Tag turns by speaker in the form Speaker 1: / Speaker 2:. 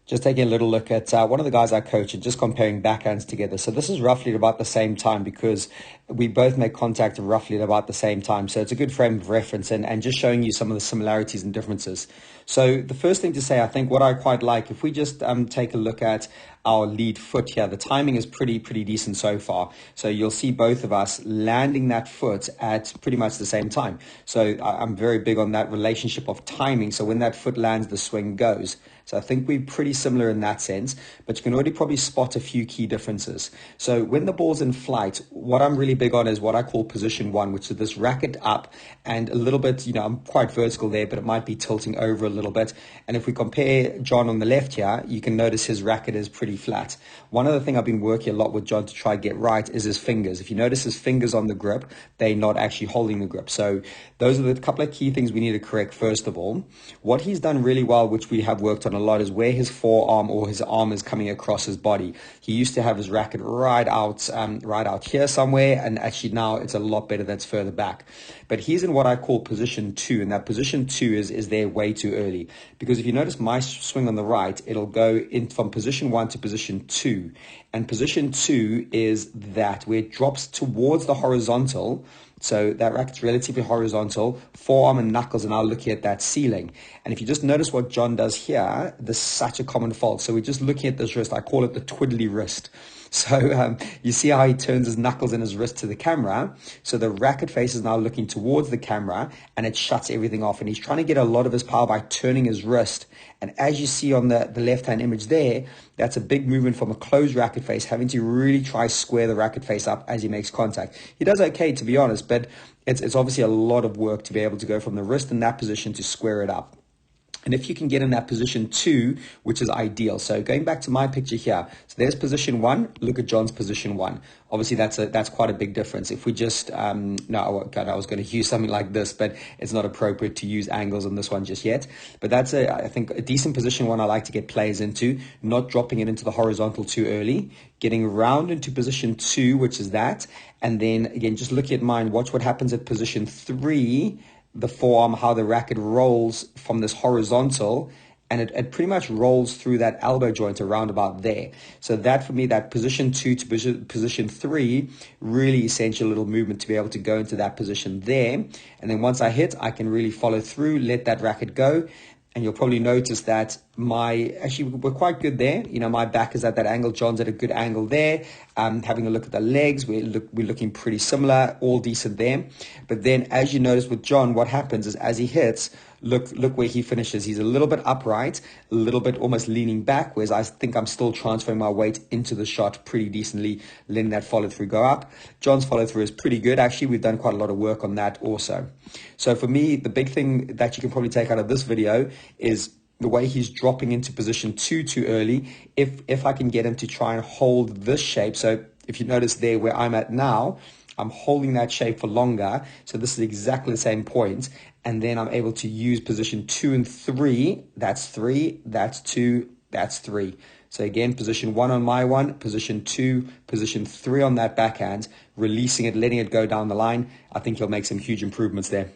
Speaker 1: Just taking a little look at one of the guys I coach and just comparing backhands together. So this is roughly at about the same time because we both make contact roughly at about the same time. So it's a good frame of reference and just showing you some of the similarities and differences. So the first thing to say, I think what I quite like, if we just take a look at our lead foot here, the timing is pretty decent so far. So you'll see both of us landing that foot at pretty much the same time. So I'm very big on that relationship of timing. So when that foot lands, the swing goes. So I think we're pretty similar in that sense, but you can already probably spot a few key differences. So when the ball's in flight, what I'm really big on is what I call position one, which is this racket up and a little bit, I'm quite vertical there, but it might be tilting over a little bit. And if we compare John on the left here, you can notice his racket is pretty flat. One other thing I've been working a lot with John to try to get right is his fingers. If you notice his fingers on the grip, they're not actually holding the grip. So those are the couple of key things we need to correct first of all. What he's done really well, which we have worked on a lot, is where his forearm or his arm is coming across his body. He used to have his racket right out here somewhere, and actually now it's a lot better that's further back. But he's in what I call position two, and that position two is there way too early. Because if you notice my swing on the right, it'll go in from position one to position two. And position two is that where it drops towards the horizontal. So that racket's relatively horizontal, forearm and knuckles are now looking at that ceiling. And if you just notice what John does here, this is such a common fault. So we're just looking at this wrist. I call it the twiddly wrist. So you see how he turns his knuckles and his wrist to the camera. So the racket face is now looking towards the camera and it shuts everything off. And he's trying to get a lot of his power by turning his wrist. And as you see on the left-hand image there, that's a big movement from a closed racket face, having to really try square the racket face up as he makes contact. He does okay, to be honest, but it's obviously a lot of work to be able to go from the wrist in that position to square it up. And if you can get in that position two, which is ideal. So going back to my picture here, so there's position one, look at John's position one. Obviously that's quite a big difference. If we just, no, God, I was going to use something like this, but it's not appropriate to use angles on this one just yet. But that's I think a decent position one I like to get players into, not dropping it into the horizontal too early, getting round into position two, which is that. And then again, just looking at mine, watch what happens at position three, the forearm, how the racket rolls from this horizontal, and it pretty much rolls through that elbow joint around about there. So that for me, that position two to position three, really essential little movement to be able to go into that position there. And then once I hit, I can really follow through, let that racket go. And you'll probably notice that we're quite good there. My back is at that angle. John's at a good angle there. Having a look at the legs, we're looking pretty similar, all decent there. But then as you notice with John, what happens is as he hits, look where he finishes. He's a little bit upright, a little bit almost leaning back, whereas I think I'm still transferring my weight into the shot pretty decently, letting that follow through go up. John's follow through is pretty good. Actually, we've done quite a lot of work on that also. So for me, the big thing that you can probably take out of this video is the way he's dropping into position two too early. If I can get him to try and hold this shape. So if you notice there where I'm at now, I'm holding that shape for longer. So this is exactly the same point. And then I'm able to use position two and three. That's three, that's two, that's three. So again, position one on my one, position two, position three on that backhand, releasing it, letting it go down the line. I think he'll make some huge improvements there.